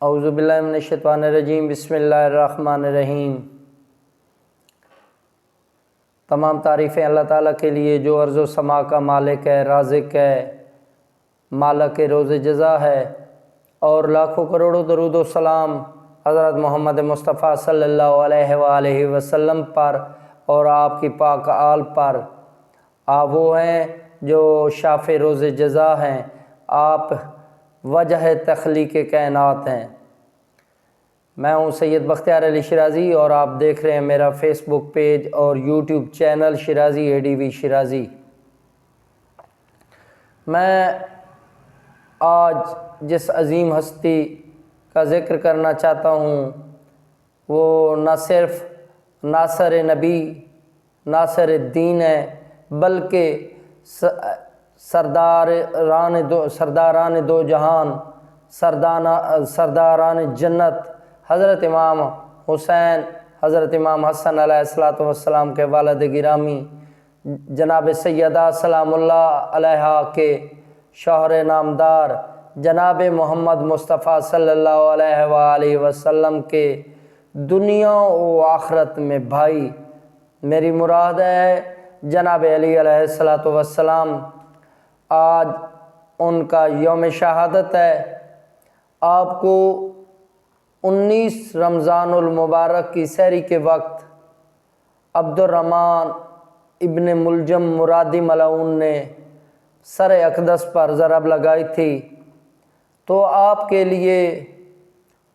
اعوذ باللہ من الشیطان الرجیم، بسم اللہ الرحمن الرحیم۔ تمام تعریفیں اللہ تعالیٰ کے لیے جو ارض و سما کا مالک ہے، رازق ہے، مالک روز جزا ہے، اور لاکھوں کروڑوں درود و سلام حضرت محمد مصطفیٰ صلی اللہ علیہ وآلہ وسلم پر اور آپ کی پاک آل پر۔ آپ وہ ہیں جو شاف روز جزا ہیں، آپ وجہ تخلیق کائنات ہیں۔ میں ہوں سید بختیار علی شیرازی اور آپ دیکھ رہے ہیں میرا فیس بک پیج اور YouTube channel Shirazi ADV Shirazi. میں آج جس عظیم ہستی کا ذکر کرنا چاہتا ہوں وہ نہ صرف ناصر نبی، ناصر الدین ہے، بلکہ سرداران دو جہان، سرداران جنت، حضرت امام حسین، حضرت امام حسن علیہ السلام کے والد گرامی، جناب سیدہ سلام اللہ علیہا کے شوہر نامدار جناب محمد مصطفیٰ صلی اللہ علیہ وآلہ وسلم کے دنیا و آخرت میں بھائی، میری مراد ہے جناب علی علیہ السلام۔ آج ان کا یوم شہادت ہے۔ آپ کو 19 رمضان المبارک کی سحری کے وقت عبد الرحمن ابن ملجم مرادی ملعون نے سر اقدس پر ضرب لگائی تھی، تو آپ کے لیے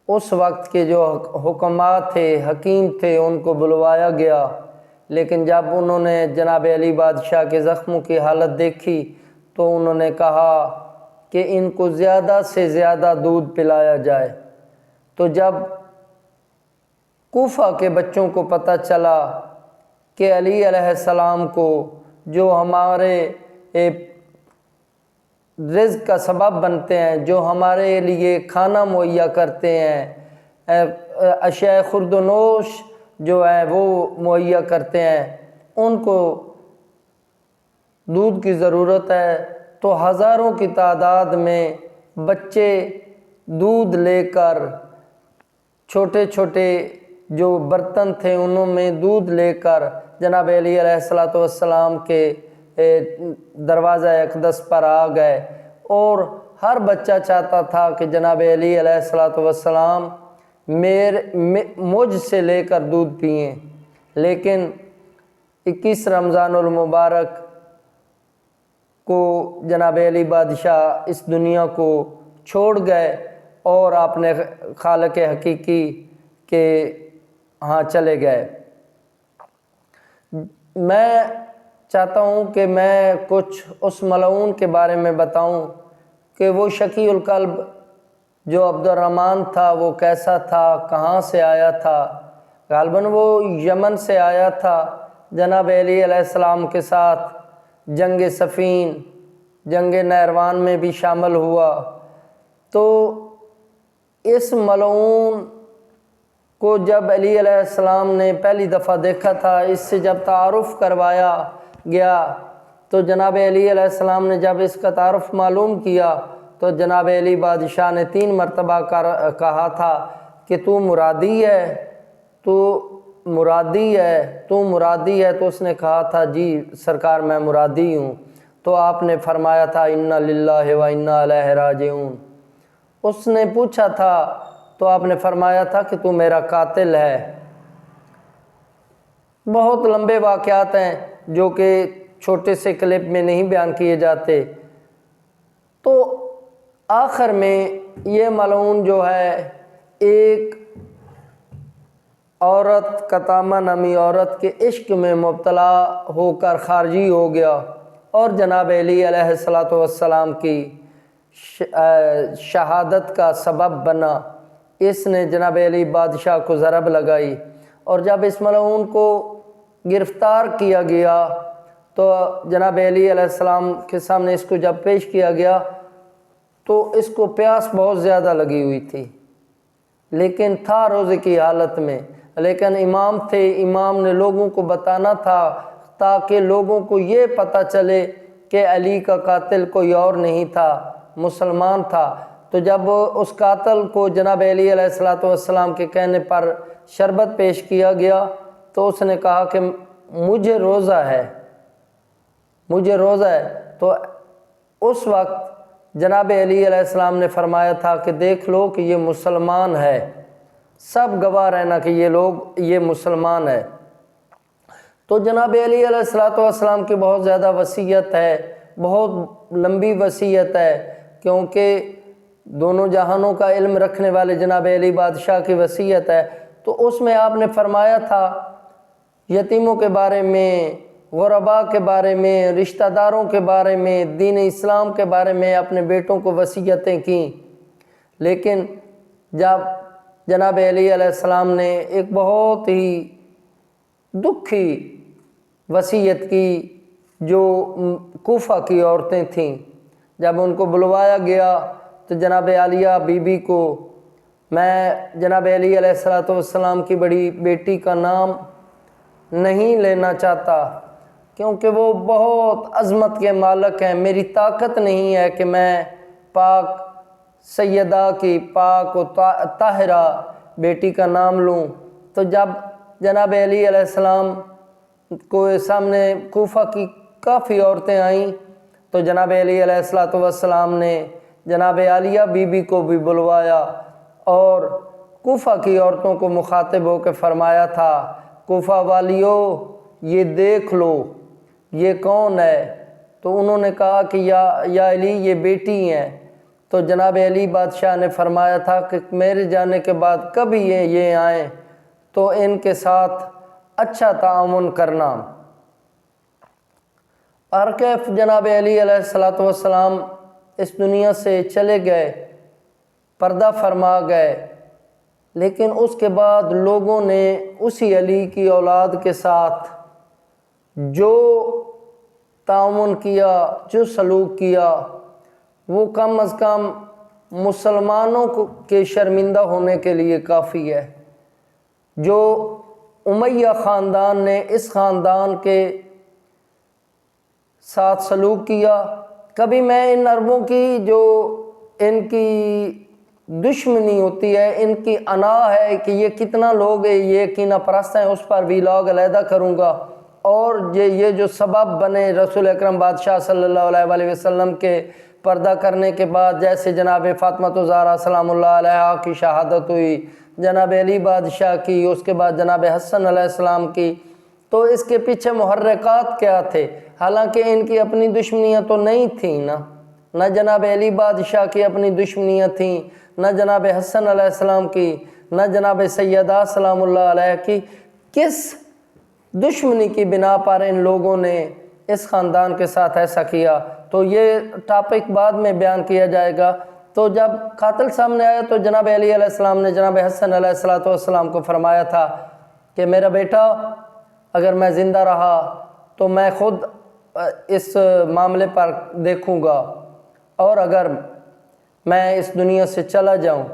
اس وقت کے جو حکمات تھے، حکیم تھے، ان کو بلوایا گیا، لیکن جب انہوں نے جناب علی بادشاہ کے زخموں کی حالت دیکھی تو انہوں نے کہا کہ ان کو زیادہ سے زیادہ دودھ پلایا جائے۔ تو جب کوفہ کے بچوں کو پتہ چلا کہ علی علیہ السلام کو جو ہمارے رزق کا سبب بنتے ہیں، جو ہمارے لیے کھانا مہیا کرتے ہیں، اشیاء خورد و نوش جو ہے وہ مہیا کرتے ہیں، ان کو دودھ کی ضرورت ہے، تو ہزاروں کی تعداد میں بچے دودھ لے کر چھوٹے چھوٹے جو برتن تھے انہوں میں دودھ لے کر جناب علی علیہ السلام کے دروازہ اقدس پر آ گئے، اور ہر بچہ چاہتا تھا کہ جناب علی علیہ السلام مجھ سے لے کر دودھ پئیں، لیکن 21 رمضان المبارک کو جناب علی بادشاہ اس دنیا کو چھوڑ گئے اور اپنے خالق حقیقی کے ہاں چلے گئے۔ میں چاہتا ہوں کہ میں کچھ اس ملعون کے بارے میں بتاؤں کہ وہ شقی القلب جو عبد الرحمن تھا وہ کیسا تھا، کہاں سے آیا تھا۔ غالباً وہ یمن سے آیا تھا، جناب علی علیہ السلام کے ساتھ جنگ صفین، جنگ نہروان میں بھی شامل ہوا۔ تو اس ملعون کو جب علی علیہ السلام نے پہلی دفعہ دیکھا تھا، اس سے جب تعارف کروایا گیا تو جناب علی علیہ السلام نے جب اس کا تعارف معلوم کیا تو جناب علی بادشاہ نے 3 مرتبہ کہا تھا کہ تو مرادی ہے، تو مرادی ہے، تو مرادی ہے، تو اس نے کہا تھا جی سرکار میں مرادی ہوں۔ تو آپ نے فرمایا تھا انا للہ و انا الیہ راجعون۔ اس نے پوچھا تھا تو آپ نے فرمایا تھا کہ تو میرا قاتل ہے۔ بہت لمبے واقعات ہیں جو کہ چھوٹے سے کلپ میں نہیں بیان کیے جاتے۔ تو آخر میں یہ ملعون جو ہے ایک عورت، قطامہ نامی عورت کے عشق میں مبتلا ہو کر خارجی ہو گیا اور جناب علی علیہ السلام کی شہادت کا سبب بنا۔ اس نے جناب علی بادشاہ کو ضرب لگائی، اور جب اس ملعون کو گرفتار کیا گیا تو جناب علی علیہ السلام کے سامنے اس کو جب پیش کیا گیا تو اس کو پیاس بہت زیادہ لگی ہوئی تھی، لیکن تھا روزے کی حالت میں، لیکن امام تھے، امام نے لوگوں کو بتانا تھا تاکہ لوگوں کو یہ پتہ چلے کہ علی کا قاتل کوئی اور نہیں تھا، مسلمان تھا۔ تو جب اس قاتل کو جناب علی علیہ الصلوۃ والسلام کے کہنے پر شربت پیش کیا گیا تو اس نے کہا کہ مجھے روزہ ہے، مجھے روزہ ہے۔ تو اس وقت جناب علی علیہ السلام نے فرمایا تھا کہ دیکھ لو کہ یہ مسلمان ہے، سب گواہ رہنا کہ یہ مسلمان ہے۔ تو جناب علی علیہ الصلوۃ والسلام کی بہت زیادہ وصیت ہے، بہت لمبی وصیت ہے، کیونکہ دونوں جہانوں کا علم رکھنے والے جناب علی بادشاہ کی وصیت ہے۔ تو اس میں آپ نے فرمایا تھا یتیموں کے بارے میں، غرباء کے بارے میں، رشتہ داروں کے بارے میں، دین اسلام کے بارے میں اپنے بیٹوں کو وصیتیں کیں، لیکن جب جناب علی علیہ السلام نے ایک بہت ہی دکھی وصیت کی جو کوفہ کی عورتیں تھیں، جب ان کو بلوایا گیا تو جناب عالیہ بی بی کو، میں جناب علی علیہ الصلوۃ والسلام کی بڑی بیٹی کا نام نہیں لینا چاہتا کیونکہ وہ بہت عظمت کے مالک ہیں، میری طاقت نہیں ہے کہ میں پاک سیدہ کی، پاک و طاہرہ بیٹی کا نام لوں۔ تو جب جناب علی علیہ السلام کو سامنے کوفہ کی کافی عورتیں آئیں تو جناب علی علیہ الصلوۃ والسلام نے جناب عالیہ بی بی کو بھی بلوایا اور کوفہ کی عورتوں کو مخاطب ہو کے فرمایا تھا، کوفہ والیو یہ دیکھ لو یہ کون ہے؟ تو انہوں نے کہا کہ یا علی یہ بیٹی ہیں۔ تو جناب علی بادشاہ نے فرمایا تھا کہ میرے جانے کے بعد کبھی یہ آئیں تو ان کے ساتھ اچھا تعاون کرنا۔ اور کیف جناب علی علیہ الصلوۃ والسلام اس دنیا سے چلے گئے، پردہ فرما گئے، لیکن اس کے بعد لوگوں نے اسی علی کی اولاد کے ساتھ جو تعاون کیا، جو سلوک کیا، وہ کم از کم مسلمانوں کے شرمندہ ہونے کے لیے کافی ہے۔ جو امیہ خاندان نے اس خاندان کے ساتھ سلوک کیا، کبھی میں ان عربوں کی جو ان کی دشمنی ہوتی ہے، ان کی انا ہے کہ یہ کتنا لوگ یہ کینہ پرست ہیں، اس پر ویلاگ علیحدہ کروں گا، اور یہ جو سبب بنے رسول اکرم بادشاہ صلی اللہ علیہ وآلہ وسلم کے پردہ کرنے کے بعد، جیسے جناب فاطمہ الزہرا سلام اللہ علیہا کی شہادت ہوئی، جناب علی بادشاہ کی، اس کے بعد جناب حسن علیہ السلام کی، تو اس کے پیچھے محرکات کیا تھے؟ حالانکہ ان کی اپنی دشمنیاں تو نہیں تھیں نہ جناب علی بادشاہ کی اپنی دشمنیاں تھیں، نہ جناب حسن علیہ السلام کی، نہ جناب سیدہ سلام اللہ علیہ کی۔ کس دشمنی کی بنا پر ان لوگوں نے اس خاندان کے ساتھ ایسا کیا؟ تو یہ ٹاپک بعد میں بیان کیا جائے گا۔ تو جب قاتل سامنے آیا تو جناب علی علیہ السلام نے جناب حسن علیہ الصلوۃ والسلام کو فرمایا تھا کہ میرا بیٹا اگر میں زندہ رہا تو میں خود اس معاملے پر دیکھوں گا، اور اگر میں اس دنیا سے چلا جاؤں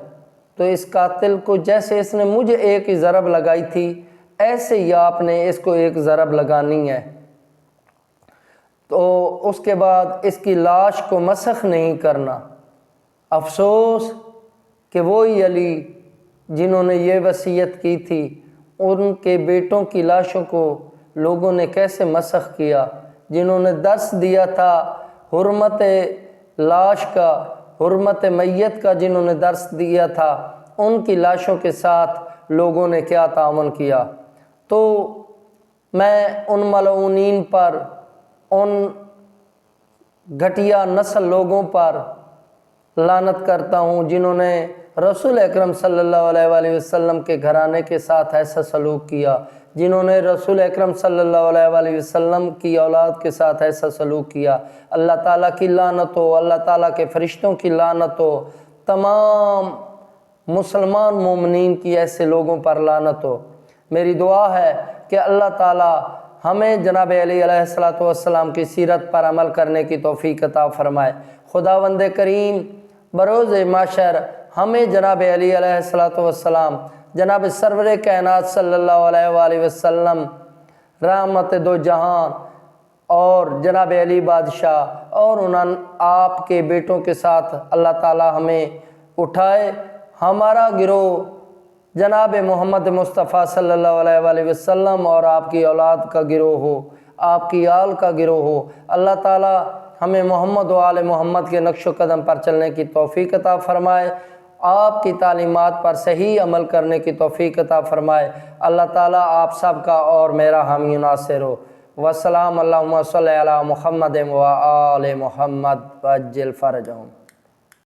تو اس قاتل کو جیسے اس نے مجھے ایک ہی ضرب لگائی تھی ایسے ہی آپ نے اس کو ایک ضرب لگانی ہے۔ تو اس کے بعد اس کی لاش کو مسخ نہیں کرنا۔ افسوس کہ وہی علی جنہوں نے یہ وصیت کی تھی، ان کے بیٹوں کی لاشوں کو لوگوں نے کیسے مسخ کیا؟ جنہوں نے درس دیا تھا حرمت لاش کا، حرمت میت کا، جنہوں نے درس دیا تھا، ان کی لاشوں کے ساتھ لوگوں نے کیا تعاون کیا۔ تو میں ان ملعونین پر، ان گھٹیا نسل لوگوں پر لعنت کرتا ہوں جنہوں نے رسول اکرم صلی اللہ علیہ وآلہ وسلم کے گھرانے کے ساتھ ایسا سلوک کیا، جنہوں نے رسول اکرم صلی اللہ علیہ وآلہ وسلم کی اولاد کے ساتھ ایسا سلوک کیا۔ اللہ تعالیٰ کی لعنت ہو، اللہ تعالیٰ کے فرشتوں کی لعنت ہو، تمام مسلمان مومنین کی ایسے لوگوں پر لعنت ہو۔ میری دعا ہے کہ اللہ تعالیٰ ہمیں جناب علی علیہ الصلوۃ والسلام کی سیرت پر عمل کرنے کی توفیق عطا فرمائے۔ خداوند کریم بروز محشر ہمیں جناب علی علیہ الصلوۃ والسلام، جناب سرور کائنات صلی اللہ علیہ وآلہ وسلم، رحمت دو جہان، اور جناب علی بادشاہ اور آپ کے بیٹوں کے ساتھ اللہ تعالیٰ ہمیں اٹھائے ہمارا گروہ جناب محمد مصطفیٰ صلی اللہ علیہ وآلہ وسلم اور آپ کی اولاد کا گروہ ہو، آپ کی آل کا گروہ ہو۔ اللہ تعالی ہمیں محمد و آل محمد کے نقش و قدم پر چلنے کی توفیق عطا فرمائے، آپ کی تعلیمات پر صحیح عمل کرنے کی توفیق عطا فرمائے۔ اللہ تعالیٰ آپ سب کا اور میرا حامی و ناصر ہو۔ والسلام، اللہم صلی علی محمد و آل محمد وعجل فرجہم۔